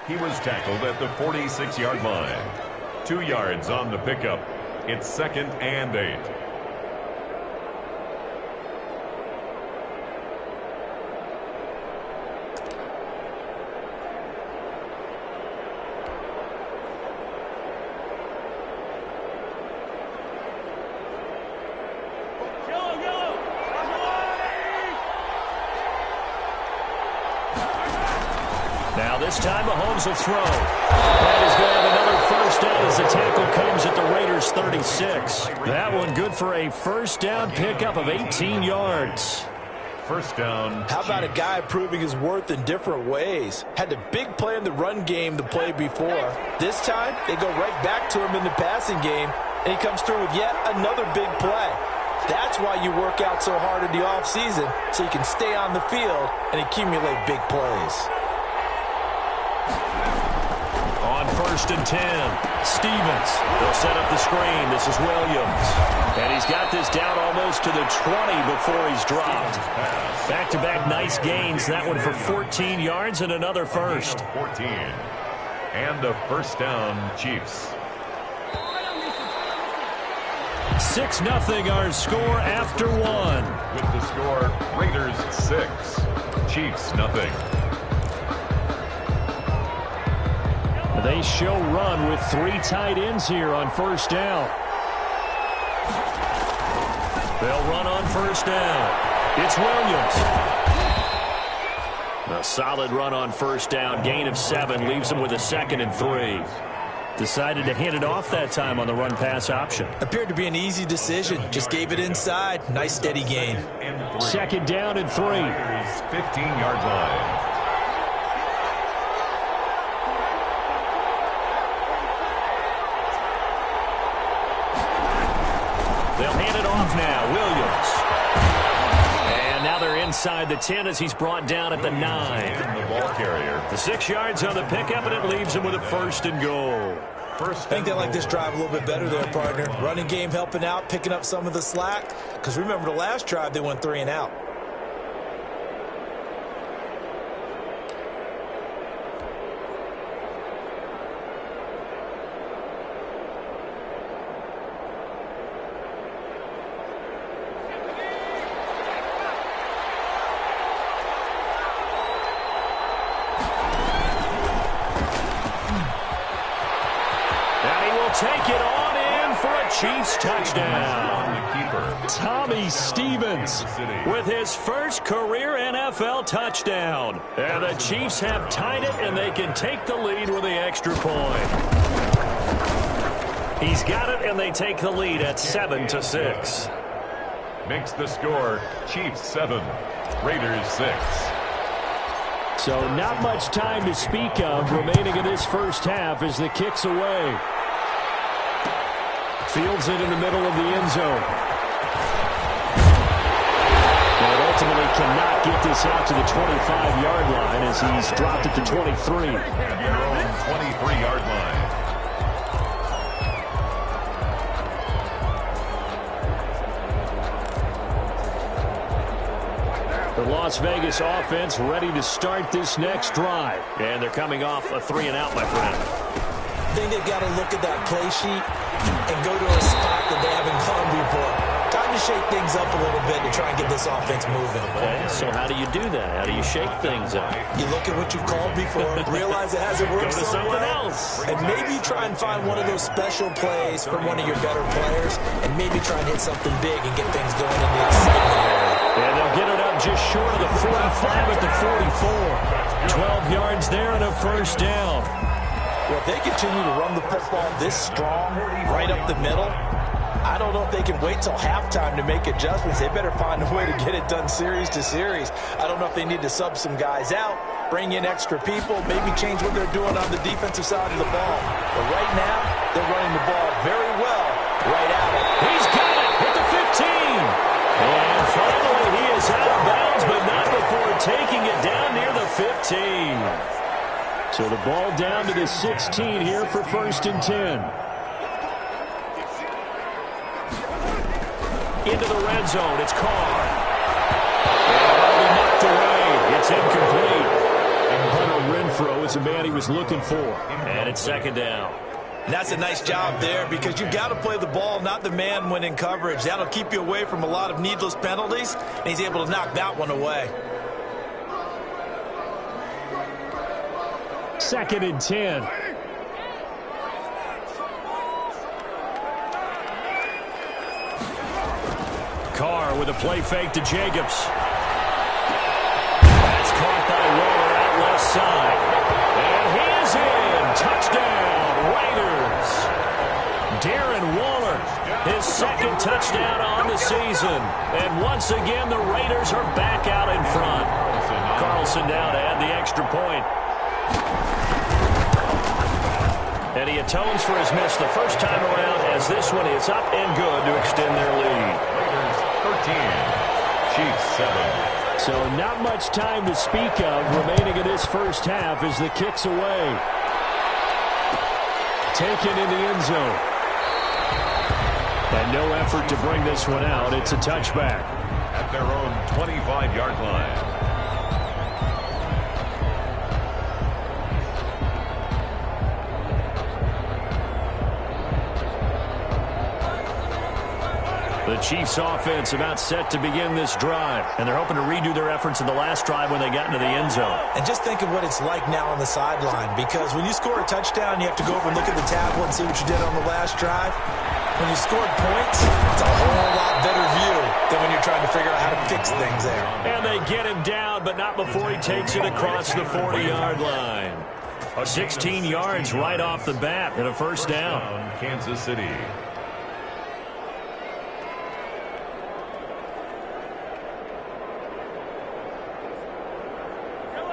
He was tackled at the 46-yard line. 2 yards on the pickup. It's 2nd and 8. Now this time Mahomes will throw. And he's going to have another first down as the tackle comes at the Raiders' 36. That one good for a first down pickup of 18 yards. First down. How about a guy proving his worth in different ways? Had a big play in the run game the play before. This time, they go right back to him in the passing game, and he comes through with yet another big play. That's why you work out so hard in the offseason, so you can stay on the field and accumulate big plays. On 1st and 10, Stevens. They'll set up the screen. This is Williams. And he's got this down almost to the 20 before he's dropped. Back-to-back nice gains. That one for 14 yards and another first. 14. And a first down, Chiefs. 6-0 our score after one. With the score, Raiders 6, Chiefs nothing. They show run with 3 tight ends here on first down. They'll run on first down. It's Williams. A solid run on first down. Gain of 7 leaves them with a 2nd and 3. Decided to hand it off that time on the run-pass option. Appeared to be an easy decision. Just gave it inside. Nice steady gain. 2nd down and 3. 15-yard line. They'll hand it off now. Williams. And now they're inside the 10 as he's brought down at the 9. The ball carrier. The 6 yards on the pickup, and it leaves him with a 1st and goal. I think they like this drive a little bit better there, partner. Running game helping out, picking up some of the slack. Because remember the last drive, they went 3 and out. Take it on in for a Chiefs touchdown. Tommy Stevens with his first career NFL touchdown. And the Chiefs have tied it, and they can take the lead with the extra point. He's got it, and they take the lead at 7-6. Makes the score Chiefs 7, Raiders 6. So not much time to speak of remaining in this first half as the kick's away. Fields it in the middle of the end zone. But ultimately cannot get this out to the 25-yard line as he's dropped at the 23. Their own 23-yard line. The Las Vegas offense ready to start this next drive. And they're coming off a 3-and-out, my friend. I think they've got to look at that play sheet and go to a spot that they haven't gone before. Time to shake things up a little bit to try and get this offense moving. Okay, so how do you do that? How do you shake things up? You look at what you've called before, realize it hasn't worked Go to so something well, else. and maybe try and find one of those special plays from one of your better players, and maybe try and hit something big and get things going in the excitement area. And they'll get it up just short of the 45 at the 44. 12 yards there and a first down. Well, if they continue to run the football this strong, right up the middle, I don't know if they can wait till halftime to make adjustments. They better find a way to get it done series to series. I don't know if they need to sub some guys out, bring in extra people, maybe change what they're doing on the defensive side of the ball. But right now, they're running the ball very well right at it. He's got it at the 15. And finally, he is out of bounds, but not before taking it down near the 15. So the ball down to the 16 here for 1st and 10. Into the red zone. It's Carr. And knocked away. It's incomplete. And Hunter Renfrow was the man he was looking for. And it's second down. And that's a nice job there because you've got to play the ball, not the man when in coverage. That'll keep you away from a lot of needless penalties, and he's able to knock that one away. Second and 10. Carr with a play fake to Jacobs. That's caught by Waller out left side. And he is in. Touchdown, Raiders. Darren Waller, his second touchdown on the season. And once again, the Raiders are back out in front. Carlson now to add the extra point. And he atones for his miss the first time around as this one is up and good to extend their lead. Raiders 13, Chiefs 7. So not much time to speak of remaining in this first half as the kick's away. Taken in the end zone. And no effort to bring this one out. It's a touchback. At their own 25-yard line. The Chiefs offense about set to begin this drive, and they're hoping to redo their efforts in the last drive when they got into the end zone. And just think of what it's like now on the sideline, because when you score a touchdown, you have to go over and look at the tablet and see what you did on the last drive. When you scored points, it's a whole lot better view than when you're trying to figure out how to fix things there. And they get him down, but not before he takes it across the 40-yard line. 16 yards right off the bat and a first down. Kansas City.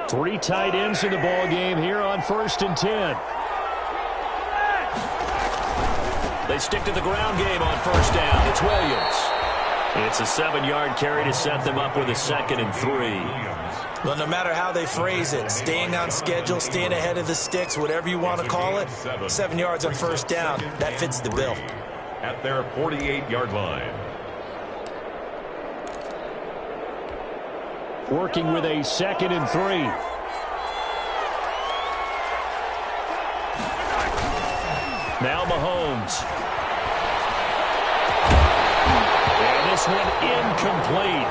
Three tight ends in the ball game here on 1st and 10. They stick to the ground game on first down. It's Williams. It's a 7-yard carry to set them up with a 2nd and 3. Well, no matter how they phrase it, staying on schedule, staying ahead of the sticks, whatever you want to call it, 7 yards on first down, that fits the bill. At their 48-yard line. Working with a 2nd and 3. Now Mahomes. And this one incomplete.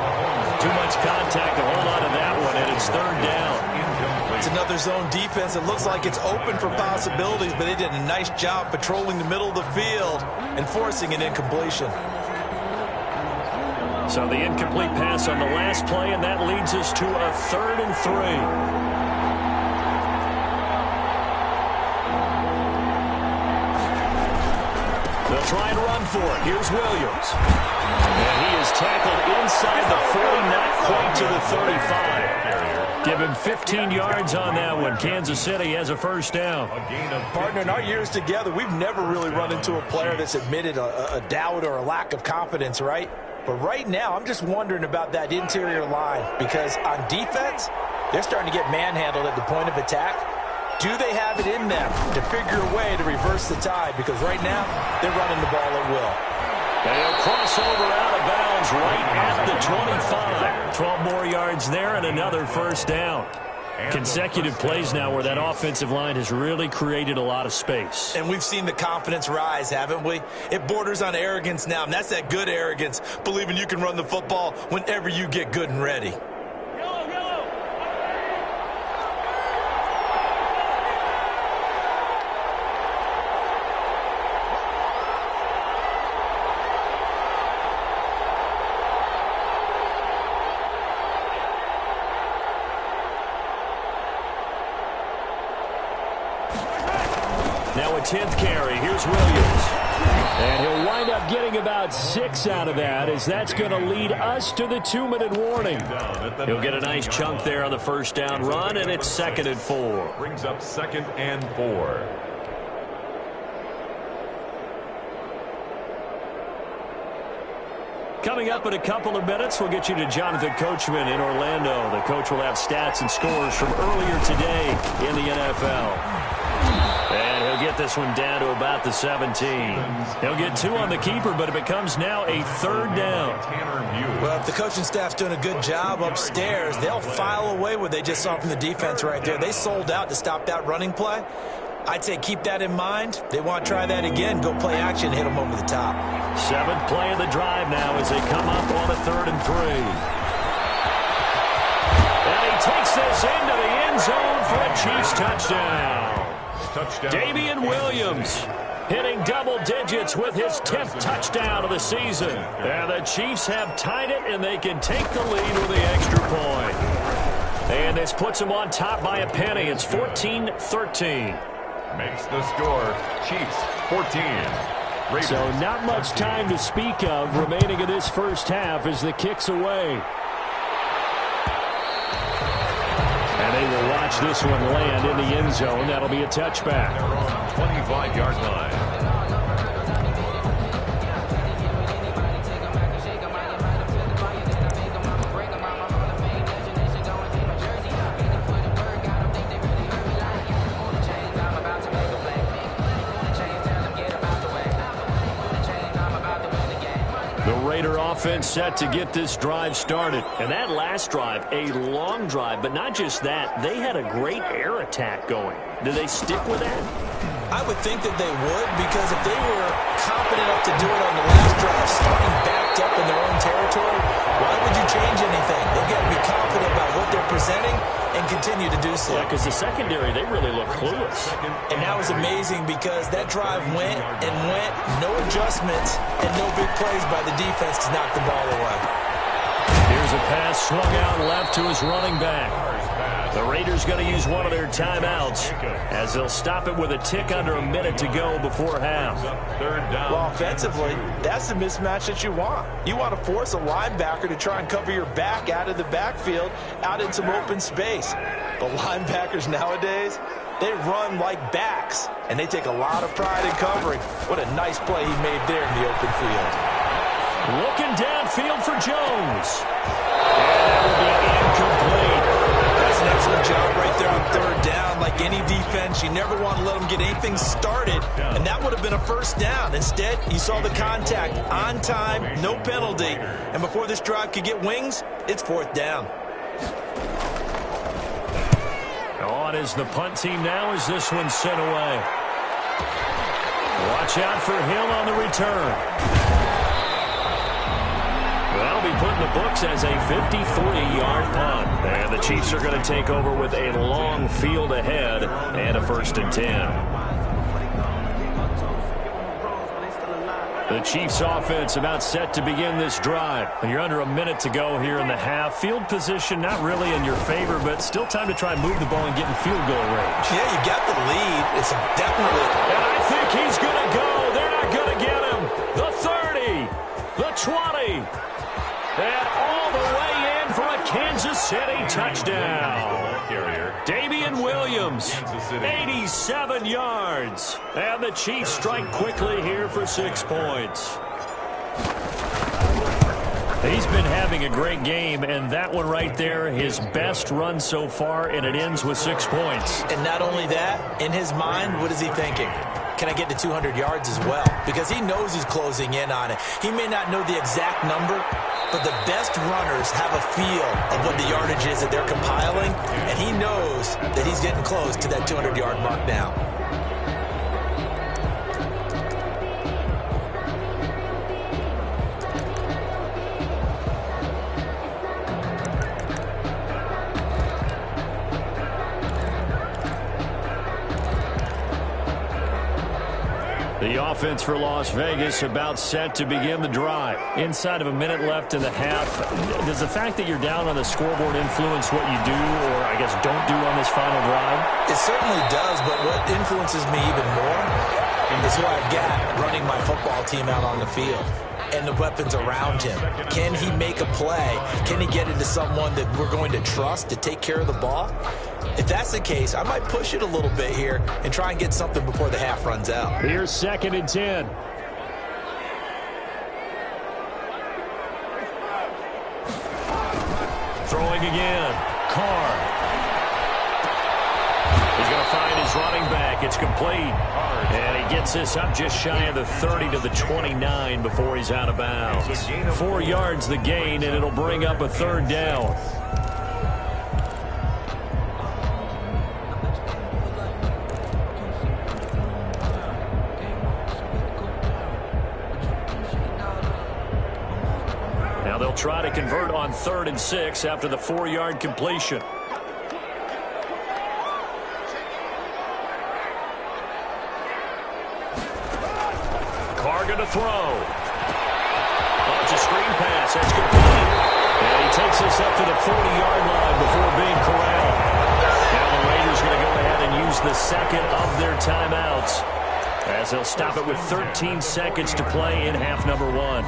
Too much contact to hold on to that one, and it's 3rd down. It's another zone defense. It looks like it's open for possibilities, but they did a nice job patrolling the middle of the field and forcing an incompletion. So the incomplete pass on the last play, and that leads us to a 3rd and 3. They'll try and run for it. Here's Williams. And he is tackled inside the 40, not quite to the 35. Give him 15 yards on that one. Kansas City has a first down. Partner, in our years together, we've never really run into a player that's admitted a doubt or a lack of confidence, right? But right now, I'm just wondering about that interior line because on defense, they're starting to get manhandled at the point of attack. Do they have it in them to figure a way to reverse the tide? Because right now, they're running the ball at will. They'll cross over out of bounds right at the 25. 12 more yards there and another first down. Consecutive plays now where that offensive line has really created a lot of space. And we've seen the confidence rise, haven't we? It borders on arrogance now, and that's that good arrogance, believing you can run the football whenever you get good and ready. Now a 10th carry. Here's Williams. And he'll wind up getting about 6 out of that as that's going to lead us to the 2-minute warning. He'll get a nice chunk there on the first down run, and it's 2nd and 4. Brings up 2nd and 4. Coming up in a couple of minutes, we'll get you to Jonathan Coachman in Orlando. The coach will have stats and scores from earlier today in the NFL. And he'll get this one down to about the 17. They'll get 2 on the keeper, but it becomes now a 3rd down. Well, if the coaching staff's doing a good job upstairs, they'll file away what they just saw from the defense right there. They sold out to stop that running play. I'd say keep that in mind. They want to try that again, go play action, hit them over the top. 7th play of the drive now as they come up on a 3rd and 3. And he takes this into the end zone for a Chiefs touchdown. Damian Williams hitting double digits with his 10th touchdown of the season. And the Chiefs have tied it, and they can take the lead with the extra point. And this puts them on top by a penny. It's 14-13. Makes the score Chiefs 14. Raiders. So not much time to speak of remaining in this first half as the kick's away. And they will watch this one land in the end zone. That'll be a touchback. They're on 25-yard line. Offense set to get this drive started. And that last drive, a long drive, but not just that. They had a great air attack going. Do they stick with that? I would think that they would, because if they were confident enough to do it on the last drive, starting backed up in their own territory, why would you change anything? They've got to be confident about what they're presenting and continue to do so. Yeah, because the secondary, they really look clueless. And that was amazing because that drive went and went, no adjustments and no big plays by the defense to knock the ball away. Here's a pass swung out left to his running back. The Raiders going to use one of their timeouts as they'll stop it with a tick under a minute to go before half. 3rd down. Well, offensively, that's the mismatch that you want. You want to force a linebacker to try and cover your back out of the backfield, out in some open space. But linebackers nowadays, they run like backs, and they take a lot of pride in covering. What a nice play he made there in the open field. Looking downfield for Jones. And that will be incomplete. That's an excellent job right there on 3rd down. Like any defense, you never want to let them get anything started, and that would have been a 1st down. Instead, you saw the contact on time, no penalty, and before this drive could get wings, it's 4th down. On is the punt team now as this one's sent away. Watch out for Hill on the return. That'll be put in the books as a 53-yard punt. And the Chiefs are going to take over with a long field ahead and a 1st and 10. The Chiefs offense about set to begin this drive. You're under a minute to go here in the half. Field position not really in your favor, but still time to try and move the ball and get in field goal range. Yeah, you got the lead. It's definitely... And I think he's going to go. They're not going to get him. The 30, the 20, and all the way in for a Kansas City touchdown. Damian Williams, 87 yards. And the Chiefs strike quickly here for 6 points. He's been having a great game, and that one right there, his best run so far, and it ends with 6 points. And not only that, in his mind, what is he thinking? Can I get to 200 yards as well? Because he knows he's closing in on it. He may not know the exact number, but the best runners have a feel of what the yardage is that they're compiling, and he knows that he's getting close to that 200-yard mark now. The offense for Las Vegas about set to begin the drive. Inside of a minute left in the half. Does the fact that you're down on the scoreboard influence what you do, or I guess don't do on this final drive? It certainly does, but what influences me even more is who I've got running my football team out on the field and the weapons around him. Can he make a play? Can he get into someone that we're going to trust to take care of the ball? If that's the case, I might push it a little bit here and try and get something before the half runs out. Here's 2nd and 10. Throwing again. Carr. He's going to find his running back. It's complete. And he gets this up just shy of the 30 to the 29 before he's out of bounds. 4 yards the gain, and it'll bring up a third down. Now they'll try to convert on 3rd and 6 after the 4-yard completion. To throw. Oh, it's a screen pass. That's complete. And he takes this up to the 40-yard line before being corralled. Now the Raiders are going to go ahead and use the second of their timeouts as they'll stop it with 13 seconds to play in half number 1.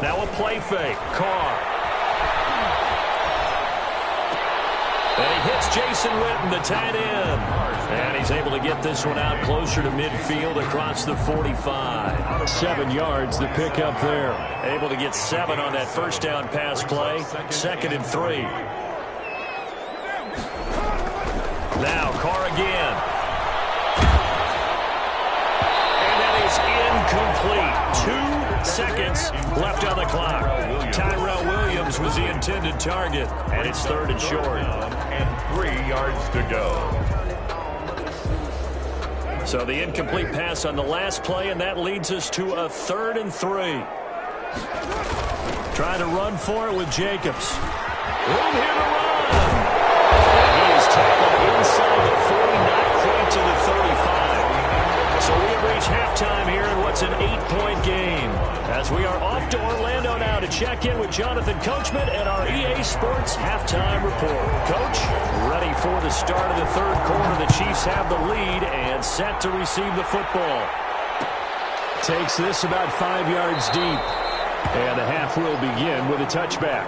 Now a play fake. Carr. And he hits Jason Witten, the tight end. And he's able to get this one out closer to midfield across the 45. 7 yards, the pickup there. Able to get 7 on that first down pass play. 2nd and 3. Now Carr again. And that is incomplete. 2 seconds left on the clock. Tyrell Williams was the intended target, and it's 3rd and short. And 3 yards to go. So the incomplete pass on the last play, and that leads us to a 3rd and 3. Trying to run for it with Jacobs. Room here to run. He is tackled inside the 40, not quite to the 35. So we have reached halftime here in what's an 8-point game. As we are off to Orlando now to check in with Jonathan Coachman and our EA Sports halftime report. Coach, ready for the start of the 3rd quarter. The Chiefs have the lead and set to receive the football. Takes this about 5 yards deep. And the half will begin with a touchback.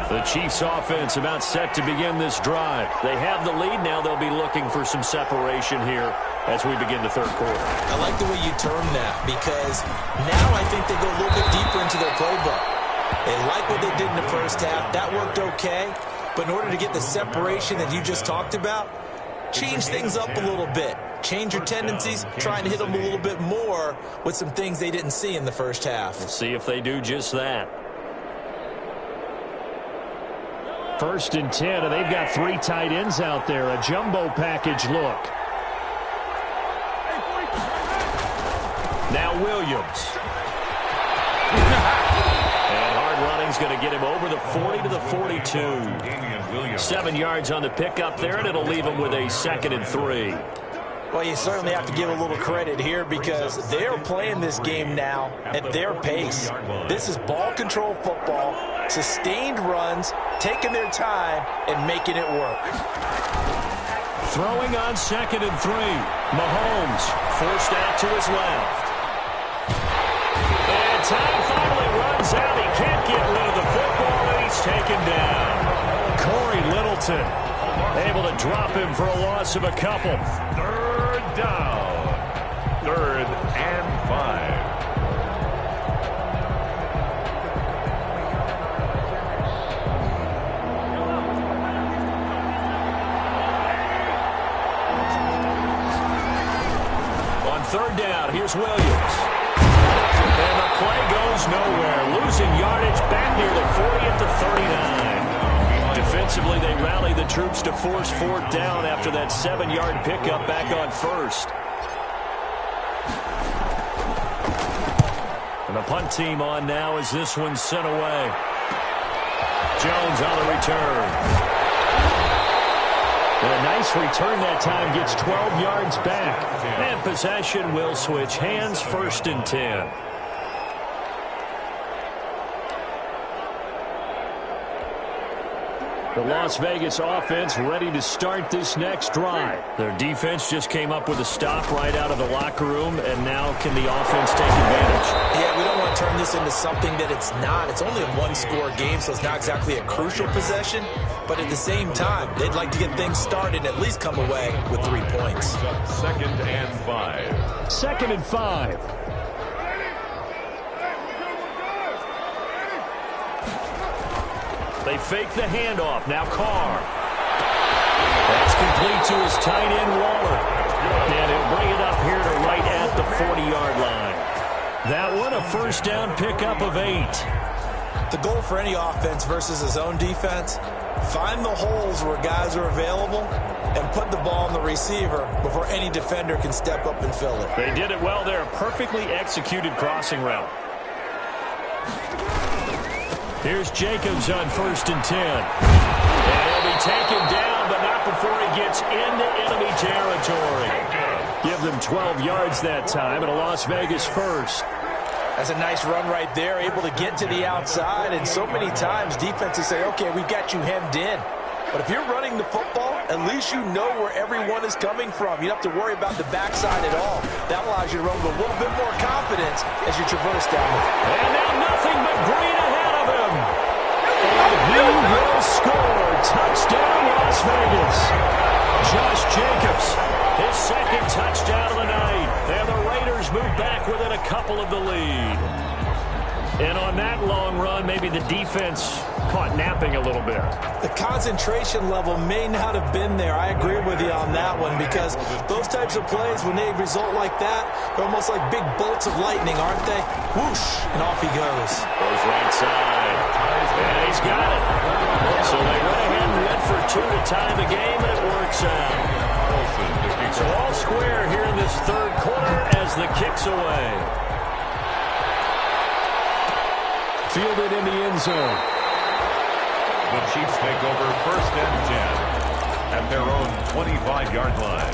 The Chiefs offense about set to begin this drive. They have the lead. Now they'll be looking for some separation here as we begin the 3rd quarter. I like the way you term that, because now I think they go a little bit deeper into their playbook. They like what they did in the first half. That worked okay. But in order to get the separation that you just talked about, change things up a little bit. Change your tendencies, trying to hit them a little bit more with some things they didn't see in the first half. We'll see if they do just that. 1st and 10, and they've got 3 tight ends out there. A jumbo package look. Now Williams. And hard running's going to get him over the 40 to the 42. 7 yards on the pickup there, and it'll leave him with a 2nd and 3. Well, you certainly have to give a little credit here, because they're playing this game now at their pace. This is ball control football, sustained runs, taking their time, and making it work. Throwing on 2nd and 3. Mahomes forced out to his left. And time finally runs out. He can't get rid of the football, and he's taken down. Corey Littleton able to drop him for a loss of a couple. 3rd down. 3rd and 5. On 3rd down, here's Williams. And the play goes nowhere. Losing yardage back near the 40 at the 39. Defensively, they rally the troops to force 4th down after that 7-yard pickup back on 1st. And the punt team on now as this one's sent away. Jones on the return. A nice return that time, gets 12 yards back. And possession will switch hands, 1st and 10. The Las Vegas offense ready to start this next drive. Their defense just came up with a stop right out of the locker room, and now can the offense take advantage? Yeah, we don't want to turn this into something that it's not. It's only a one-score game, so it's not exactly a crucial possession. But at the same time, they'd like to get things started and at least come away with 3 points. 2nd and 5. 2nd and 5. They fake the handoff. Now Carr. That's complete to his tight end, Waller. And he'll bring it up here to right at the 40-yard line. That one, a 1st down pickup of 8. The goal for any offense versus his own defense, find the holes where guys are available and put the ball on the receiver before any defender can step up and fill it. They did it well there. Perfectly executed crossing route. Here's Jacobs on 1st and 10. And he'll be taken down, but not before he gets into enemy territory. Give them 12 yards that time, and a Las Vegas 1st. That's a nice run right there, able to get to the outside. And so many times defenses say, okay, we've got you hemmed in. But if you're running the football, at least you know where everyone is coming from. You don't have to worry about the backside at all. That allows you to run with a little bit more confidence as you traverse down the field. And now nothing but green ahead of him. And he will score. Touchdown, Las Vegas. Josh Jacobs, his 2nd touchdown of the night. And the Raiders move back within a couple of the lead. And on that long run, maybe the defense caught napping a little bit. The concentration level may not have been there. I agree with you on that one, because those types of plays, when they result like that, they're almost like big bolts of lightning, aren't they? Whoosh, and off he goes. Goes right side. And he's got it. So they went ahead and went for 2 to tie the game, and it works out. So all square here in this 3rd quarter as the kick's away. Fielded in the end zone. The Chiefs take over 1st and 10 at their own 25-yard line.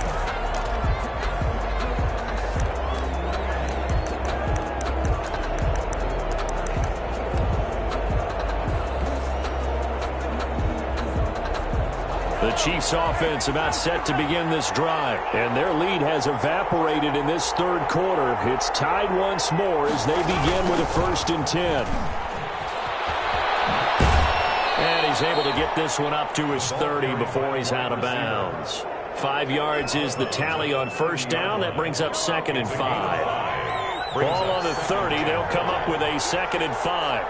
The Chiefs offense about set to begin this drive, and their lead has evaporated in this 3rd quarter. It's tied once more as they begin with a 1st and 10. And he's able to get this one up to his 30 before he's out of bounds. 5 yards is the tally on 1st down. That brings up 2nd and 5. Ball on the 30. They'll come up with a 2nd and 5.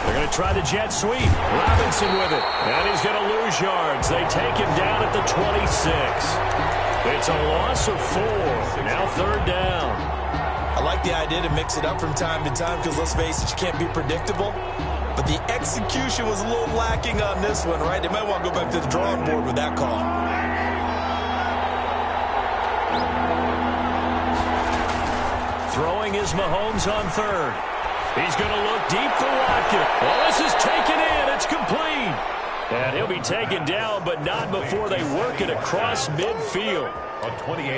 They're going to try the jet sweep. Robinson with it. And he's going to lose yards. They take him down at the 26. It's a loss of 4. Now 3rd down. I like the idea to mix it up from time to time, because let's face it, you can't be predictable. But the execution was a little lacking on this one, right? They might want to go back to the drawing board with that call. Throwing is Mahomes on 3rd. He's going to look deep for Watkins. Well, this is taken in. It's complete. And he'll be taken down, but not before they work it across midfield.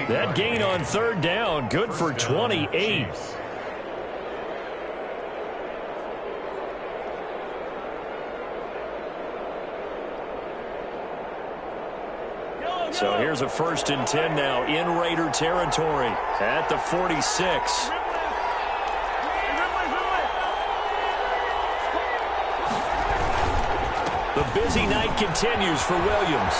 That gain on 3rd down, good for 28. So here's a 1st and 10 now in Raider territory at the 46. The busy night continues for Williams.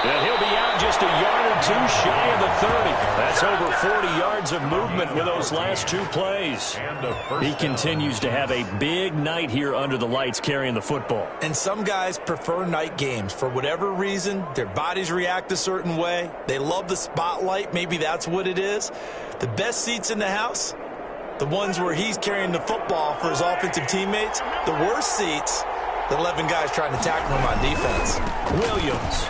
And he'll be out just a yard or 2 shy of the 30. That's over 40 yards of movement with those last 2 plays. He continues to have a big night here under the lights carrying the football. And some guys prefer night games. For whatever reason, their bodies react a certain way. They love the spotlight. Maybe that's what it is. The best seats in the house, the ones where he's carrying the football for his offensive teammates. The worst seats, the 11 guys trying to tackle him on defense. Williams.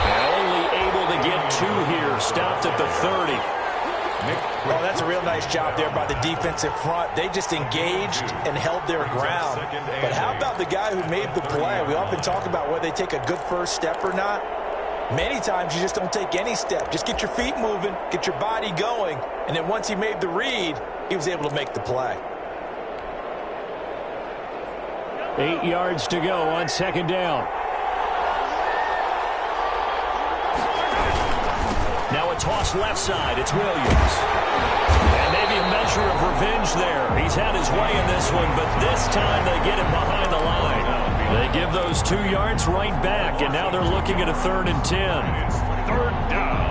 And only able to get 2 here. Stopped at the 30. Oh, that's a real nice job there by the defensive front. They just engaged and held their ground. But how about the guy who made the play? We often talk about whether they take a good first step or not. Many times you just don't take any step. Just get your feet moving, get your body going, and then once he made the read, he was able to make the play. 8 yards to go on second down. Now a toss left side. It's Williams. And maybe a measure of revenge there. He's had his way in this one, but this time they get him behind the line. They give those 2 yards right back, and now they're looking at a 3rd and 10. It's 3rd down.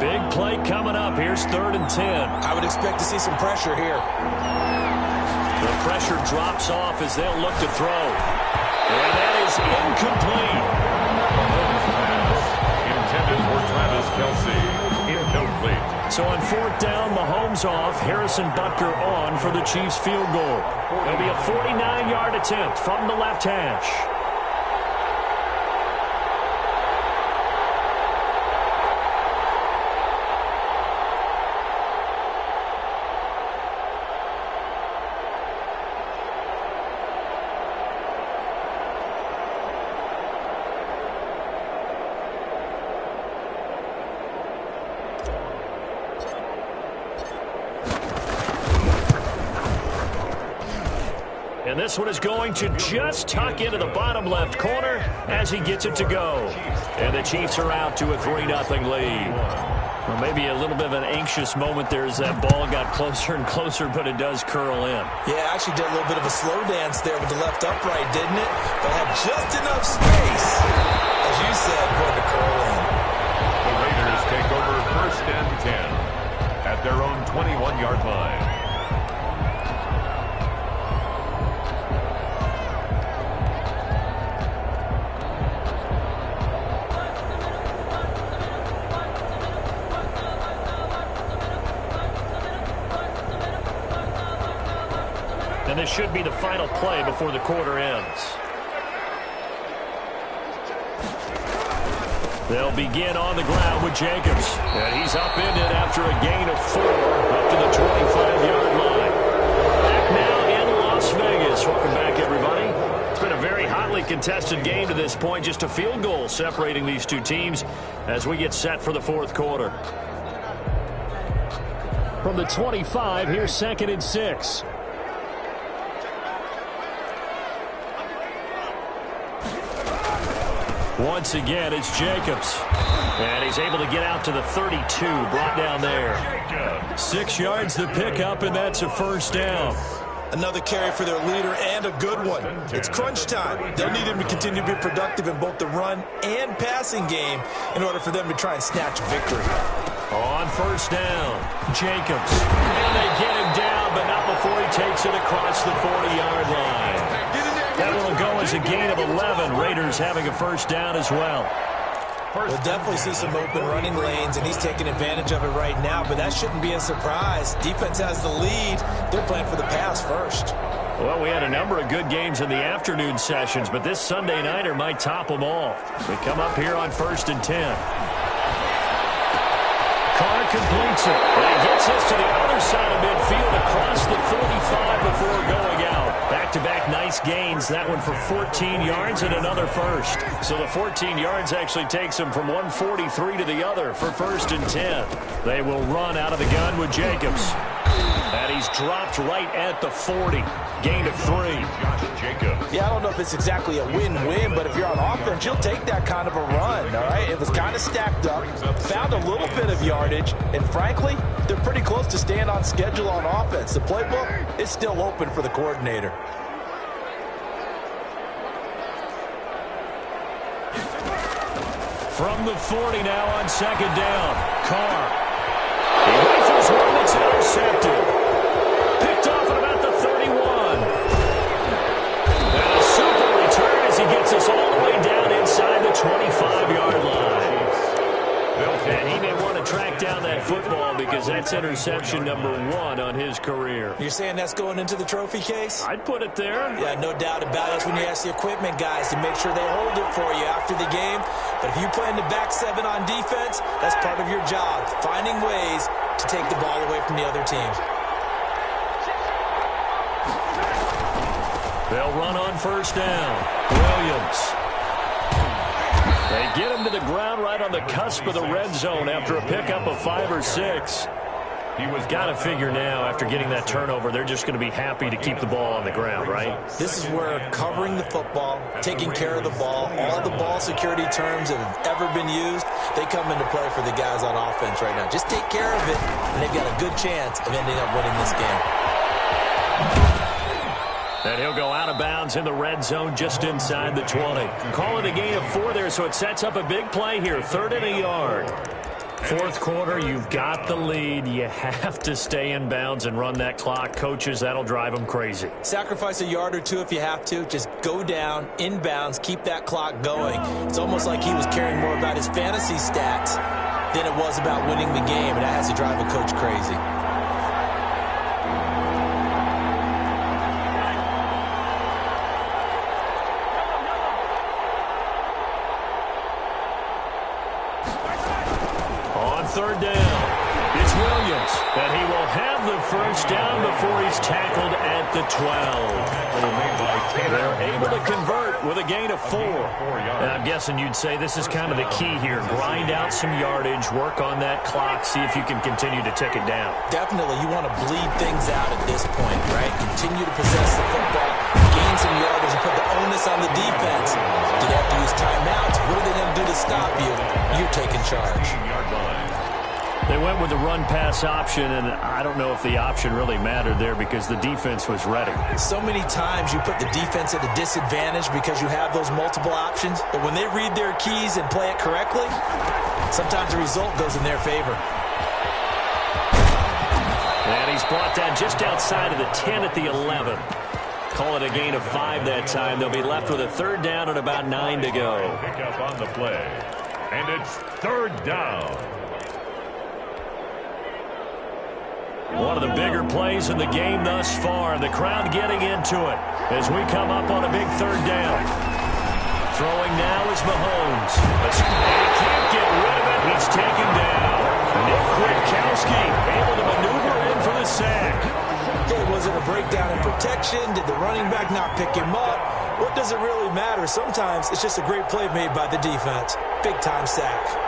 Big play coming up. Here's 3rd and 10. I would expect to see some pressure here. The pressure drops off as they'll look to throw. And that is incomplete. Intended for Travis Kelce. Incomplete. So on 4th down, Mahomes off, Harrison Butker on for the Chiefs field goal. It'll be a 49-yard attempt from the left hash. And this one is going to just tuck into the bottom left corner as he gets it to go. And the Chiefs are out to a 3-0 lead. Well, maybe a little bit of an anxious moment there as that ball got closer and closer, but it does curl in. Yeah, actually did a little bit of a slow dance there with the left upright, didn't it? But had just enough space, as you said, for it to curl in. The Raiders take over 1st and 10 at their own 21-yard line. And this should be the final play before the quarter ends. They'll begin on the ground with Jacobs. And he's upended after a gain of 4 up to the 25-yard line. Back now in Las Vegas. Welcome back, everybody. It's been a very hotly contested game to this point. Just a field goal separating these two teams as we get set for the 4th quarter. From the 25, here's 2nd and 6. Once again, it's Jacobs. And he's able to get out to the 32, brought down there. 6 yards to pick up, and that's a 1st down. Another carry for their leader and a good one. It's crunch time. They'll need him to continue to be productive in both the run and passing game in order for them to try and snatch a victory. On 1st down, Jacobs. And they get him down, but not before he takes it across the 40-yard line. That one will go as a gain of 11. Raiders having a 1st down as well. We'll definitely see some open running lanes, and he's taking advantage of it right now, but that shouldn't be a surprise. Defense has the lead. They're playing for the pass first. Well, we had a number of good games in the afternoon sessions, but this Sunday nighter might top them all. We come up here on 1st and 10. Carr completes it, and he gets us to the other side of midfield across the 45 before going out. Back-to-back nice gains, that one for 14 yards and another 1st. So the 14 yards actually takes him from 143 to the other for 1st and 10. They will run out of the gun with Jacobs. And he's dropped right at the 40. Gain of 3. Yeah, I don't know if it's exactly a win-win, but if you're on offense, you'll take that kind of a run, all right? It was kind of stacked up, found a little bit of yardage, and frankly, they're pretty close to staying on schedule on offense. The playbook is still open for the coordinator. From the 40 now on 2nd down, Carr. He rifles one that's intercepted. Picked off at about the 31. And a super return as he gets us all the way down inside the 25-yard line. And he may want to track down that football because that That's interception number 1 on his career. You're saying that's going into the trophy case? I'd put it there. Yeah, no doubt about it. That's when you ask the equipment guys to make sure they hold it for you after the game. But if you play in the back 7 on defense, that's part of your job, finding ways to take the ball away from the other team. They'll run on first down. Williams. They get him to the ground right on the cusp of the red zone after a pickup of 5 or 6. He was got to figure now, after getting that turnover, they're just going to be happy to keep the ball on the ground, right? This is where covering the football, taking care of the ball, all the ball security terms that have ever been used, they come into play for the guys on offense right now. Just take care of it, and they've got a good chance of ending up winning this game. And he'll go out of bounds in the red zone just inside the 20. Call it a gain of 4 there, so it sets up a big play here. 3rd and a yard. Fourth quarter, you've got the lead. You have to stay in bounds and run that clock. Coaches, that'll drive them crazy. Sacrifice a yard or 2 if you have to. Just go down, in bounds, keep that clock going. It's almost like he was caring more about his fantasy stats than it was about winning the game, and that has to drive a coach crazy. Third down. It's Williams, and he will have the first down before he's tackled at the 12. They're able to convert with a gain of 4. And I'm guessing you'd say this is kind of the key here. Grind out some yardage, work on that clock, see if you can continue to tick it down. Definitely, you want to bleed things out at this point, right? Continue to possess the football, gain some yardage, and put the onus on the defense. Do they have to use timeouts? What are they going to do to stop you? You're taking charge. They went with the run-pass option, and I don't know if the option really mattered there because the defense was ready. So many times you put the defense at a disadvantage because you have those multiple options, but when they read their keys and play it correctly, sometimes the result goes in their favor. And he's brought down just outside of the 10 at the 11. Call it a gain of 5 that time. They'll be left with a 3rd down and about 9 to go. Pick up on the play, and it's 3rd down. One of the bigger plays in the game thus far. The crowd getting into it as we come up on a big 3rd down. Throwing now is Mahomes. And he can't get rid of it. He's taken down. Nick Kwiatkowski able to maneuver in for the sack. Okay, was it a breakdown in protection? Did the running back not pick him up? What does it really matter? Sometimes it's just a great play made by the defense. Big-time sack.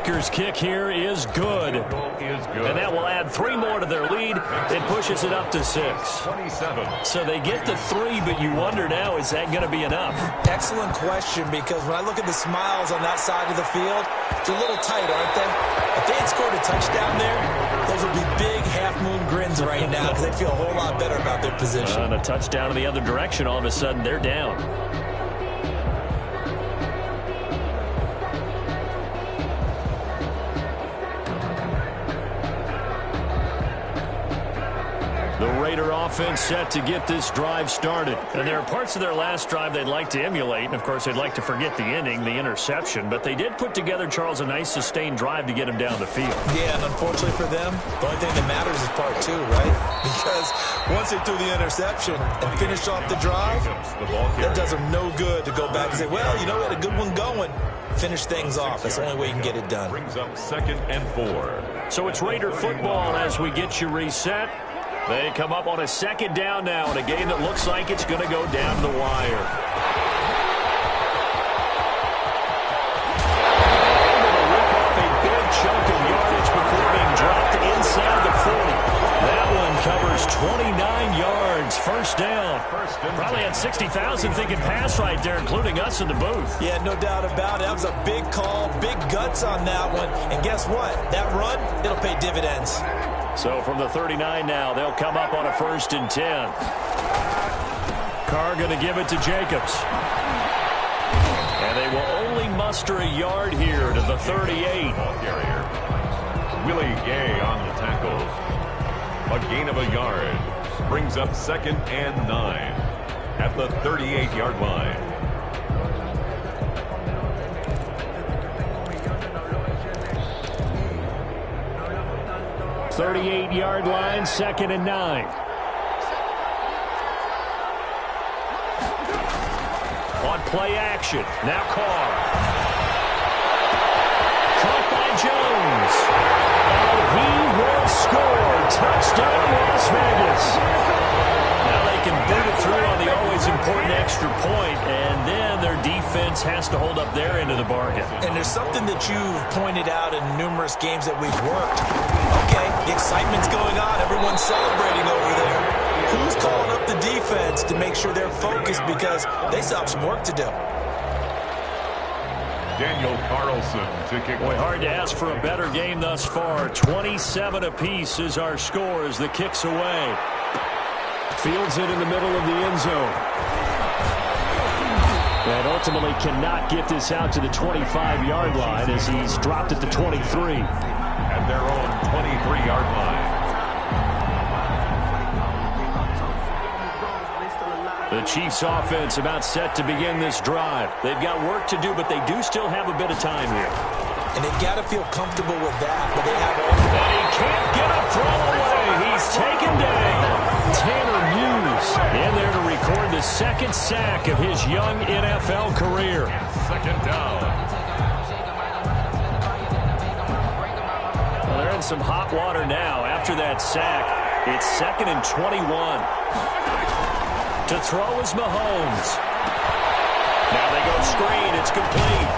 Rutgers' kick here is good. And that will add 3 more to their lead. It pushes it up to 6. 27. So they get to 3, but you wonder now, is that going to be enough? Excellent question, because when I look at the smiles on that side of the field, it's a little tight, aren't they? If they had scored a touchdown there, those would be big half-moon grins right now because they'd feel a whole lot better about their position. And a touchdown in the other direction, all of a sudden they're down. Offense set to get this drive started. And there are parts of their last drive they'd like to emulate. And, of course, they'd like to forget the ending, the interception. But they did put together, Charles, a nice sustained drive to get him down the field. Yeah, and unfortunately for them, the only thing that matters is part 2, right? Because once they threw the interception and finished off the drive, that does them no good to go back and say, well, you know, we had a good one going. Finish things off. That's the only way you can get it done. Brings up 2nd and 4. So it's Raider football as we get you reset. They come up on a 2nd down now in a game that looks like it's going to go down the wire. Able to rip off a big chunk of yardage before being dropped inside the 40. That one covers 29 yards. First down. Probably had 60,000 thinking pass right there, including us in the booth. Yeah, no doubt about it. That was a big call, big guts on that one. And guess what? That run, it'll pay dividends. So from the 39 now, they'll come up on a 1st and 10. Carr going to give it to Jacobs. And they will only muster a yard here to the 38. Willie Gay on the tackle. A gain of a yard. Brings up 2nd and 9 at the 38-yard line. Thirty-eight-yard line, 2nd and 9. On play action, now Carr. Caught by Jones. And he will score. Touchdown, Las Vegas. Now they can boot it through on the always important extra point, and then their defense has to hold up their end of the bargain. And there's something that you've pointed out in numerous games that we've worked. Okay, the excitement's going on. Everyone's celebrating over there. Who's calling up the defense to make sure they're focused because they still have some work to do? Daniel Carlson to kick. Boy, hard to ask for a better game thus far. 27 apiece is our score as the kick's away. Fields it in the middle of the end zone. And ultimately cannot get this out to the 25-yard line as he's dropped at the 23. At their own 23-yard line. The Chiefs offense about set to begin this drive. They've got work to do, but they do still have a bit of time here. And they've got to feel comfortable with that. But they have all. And he can't get a throw away. He's taken down. Tanner Muse in there to record the 2nd sack of his young NFL career. 2nd down. Well, they're in some hot water now. After that sack, it's 2nd and 21. To throw is Mahomes. Now they go screen. It's complete.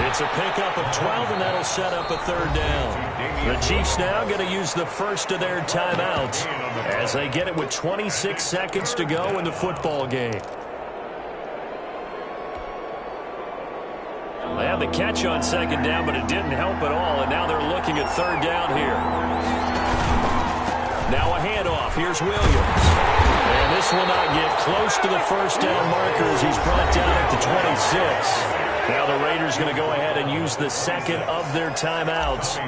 It's a pickup of 12, and that'll set up a 3rd down. The Chiefs now going to use the first of their timeouts as they get it with 26 seconds to go in the football game. They had the catch on 2nd down, but it didn't help at all, and now they're looking at 3rd down here. Now a handoff. Here's Williams. And this will not get close to the 1st down marker as he's brought down at the 26. Now the Raiders going to go ahead and use the 2nd of their timeouts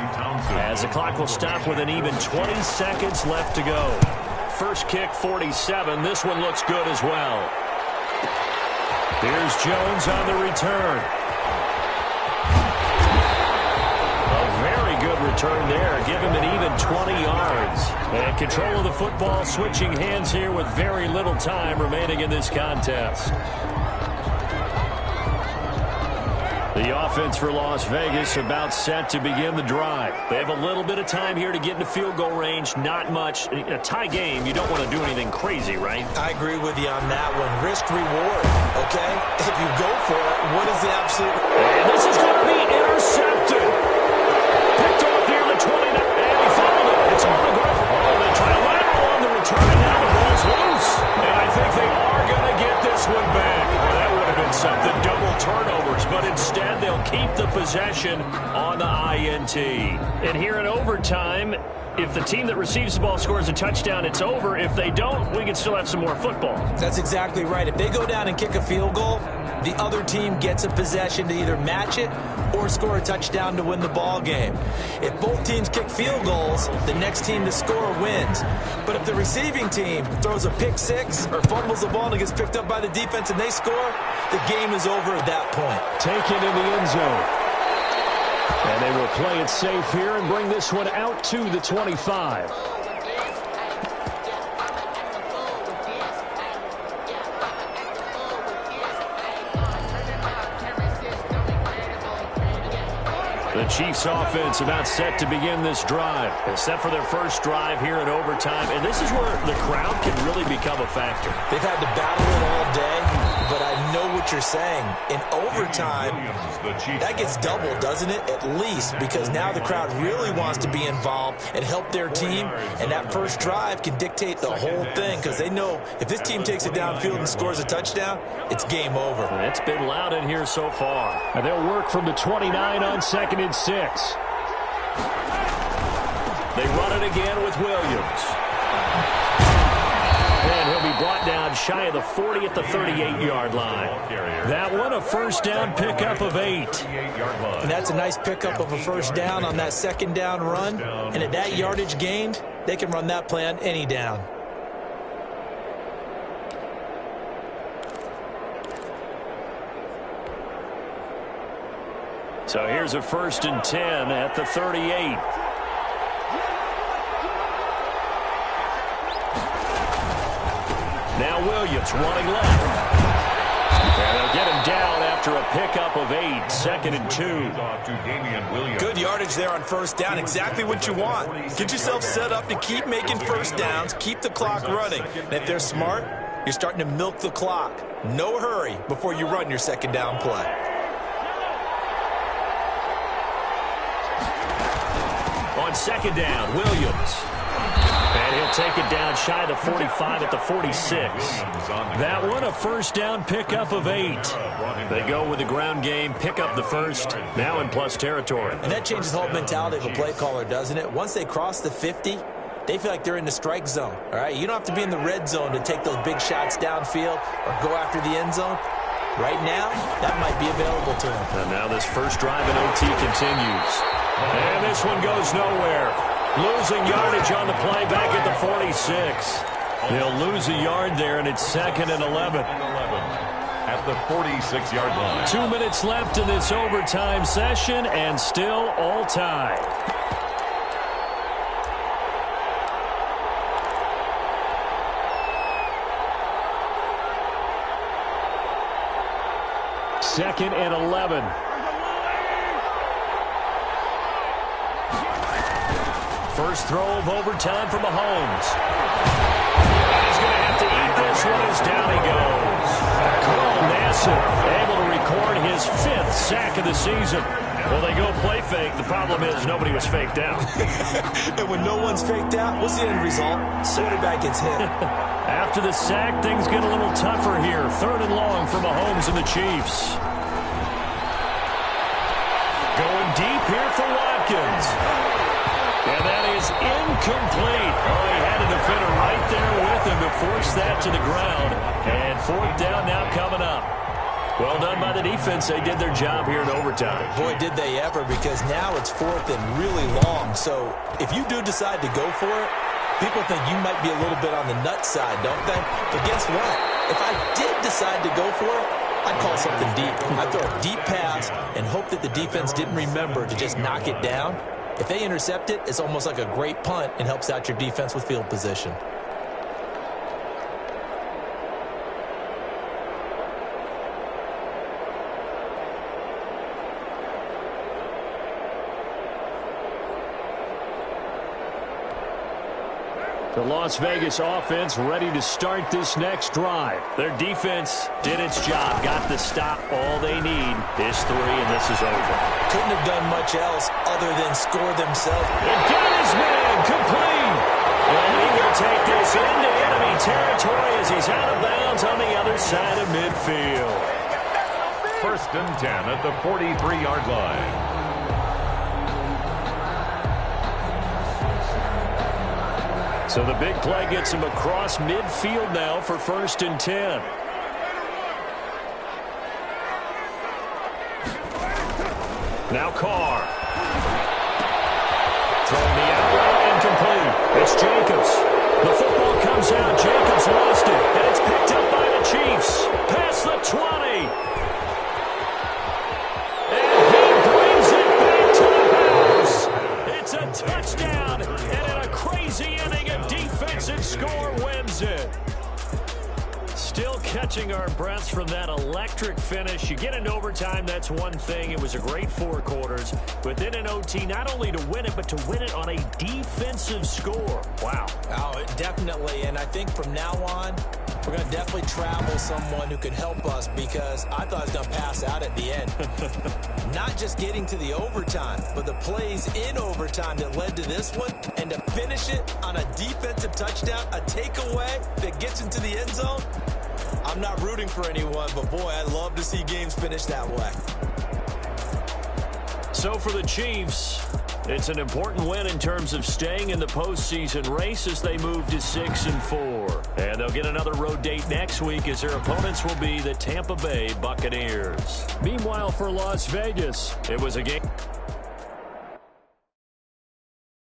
as the clock will stop with an even 20 seconds left to go. First kick, 47. This one looks good as well. Here's Jones on the return. Good return there. Give him an even 20 yards. And control of the football, switching hands here with very little time remaining in this contest. The offense for Las Vegas about set to begin the drive. They have a little bit of time here to get into field goal range. Not much. A tie game, you don't want to do anything crazy, right? I agree with you on that one. Risk reward, okay? If you go for it, what is the absolute... And this is going to be intercepted. Picked off here the 20, and he fouled it. It's on the ground. Oh, they try to lateral on the return, and now the ball's loose. And I think they are going to get this one back. Well, that would have been something. Double turnovers, but instead they'll keep the possession on the INT. And here in overtime, if the team that receives the ball scores a touchdown, it's over. If they don't, we can still have some more football. That's exactly right. If they go down and kick a field goal, the other team gets a possession to either match it or score a touchdown to win the ball game. If both teams kick field goals, the next team to score wins. But if the receiving team throws a pick six or fumbles the ball and it gets picked up by the defense and they score, the game is over at that point. Taken in the end zone. And they will play it safe here and bring this one out to the 25. The Chiefs offense about set to begin this drive. Except for their first drive here in overtime. And this is where the crowd can really become a factor. They've had to battle it all day, but I know what you're saying. In overtime, that gets doubled, doesn't it? At least, because now the crowd really wants to be involved and help their team. And that first drive can dictate the whole thing because they know if this team takes it downfield and scores a touchdown, it's game over. It's been loud in here so far. And they'll work from the 29 on 2nd and 6. They run it again with Williams. And he'll be brought down shy of the 40 at the 38-yard line. That one a first down pickup of 8. And that's a nice pickup of a first down on that second down run. And at that yardage gained, they can run that play on any down. So here's a 1st and 10 at the 38. Now Williams running left. And they'll get him down after a pickup of 8, 2nd and 2. Good yardage there on first down, exactly what you want. Get yourself set up to keep making first downs, keep the clock running. And if they're smart, you're starting to milk the clock. No hurry before you run your second down play. On second down, Williams. And he'll take it down shy of the 45 at the 46. That one a first down pickup of 8. They go with the ground game, pick up the first, now in plus territory. And that changes the whole mentality of a play caller, doesn't it? Once they cross the 50, they feel like they're in the strike zone. All right, you don't have to be in the red zone to take those big shots downfield or go after the end zone. Right now, that might be available to them. And now this first drive in OT continues. And this one goes nowhere. Losing yardage on the play back at the 46. They'll lose a yard there, and it's 2nd and 11. At the 46-yard line. 2 minutes left in this overtime session, and still all tied. Second and 11. First throw of overtime for Mahomes. He's going to have to eat this one as down he goes. Carl Nassib able to record his 5th sack of the season. Well, they go play fake. The problem is nobody was faked out. And when no one's faked out, what's the end result? Quarterback gets hit. After the sack, things get a little tougher here. 3rd and long for Mahomes and the Chiefs. Going deep here for Watkins. And that is incomplete. Oh, he had a defender right there with him to force that to the ground. And 4th down now coming up. Well done by the defense. They did their job here in overtime. Boy, did they ever, because now it's 4th and really long. So if you do decide to go for it, people think you might be a little bit on the nut side, don't they? But guess what? If I did decide to go for it, I'd call something deep. I'd throw a deep pass and hope that the defense didn't remember to just knock it down. If they intercept it, it's almost like a great punt and helps out your defense with field position. The Las Vegas offense ready to start this next drive. Their defense did its job, got the stop. All they need is 3, and this is over. Couldn't have done much else other than score themselves. And got his man complete. And he will take this into enemy territory as he's out of bounds on the other side of midfield. 1st and 10 at the 43-yard line. So the big play gets him across midfield now for 1st and 10. Now Carr. Throwing the outlet incomplete. It's Jacobs. The football comes out. Jacobs lost it. And it's picked up by the Chiefs. Past the 20. And he brings it back to the house. It's a touchdown. And in a crazy inning, a defensive score wins it. Still catching our breaths from that electric finish. You get into overtime, that's one thing. It was a great 4 quarters. But then in OT, not only to win it, but to win it on a defensive score. Wow. Oh, definitely. And I think from now on, we're going to definitely travel someone who can help us, because I thought I was going to pass out at the end. Not just getting to the overtime, but the plays in overtime that led to this one, and to finish it on a defensive touchdown, a takeaway that gets into the end zone. I'm not rooting for anyone, but boy, I'd love to see games finish that way. So for the Chiefs, It's an important win in terms of staying in the postseason race as they move to 6-4. And they'll get another road date next week as their opponents will be the Tampa Bay Buccaneers. Meanwhile, for Las Vegas, it was a game.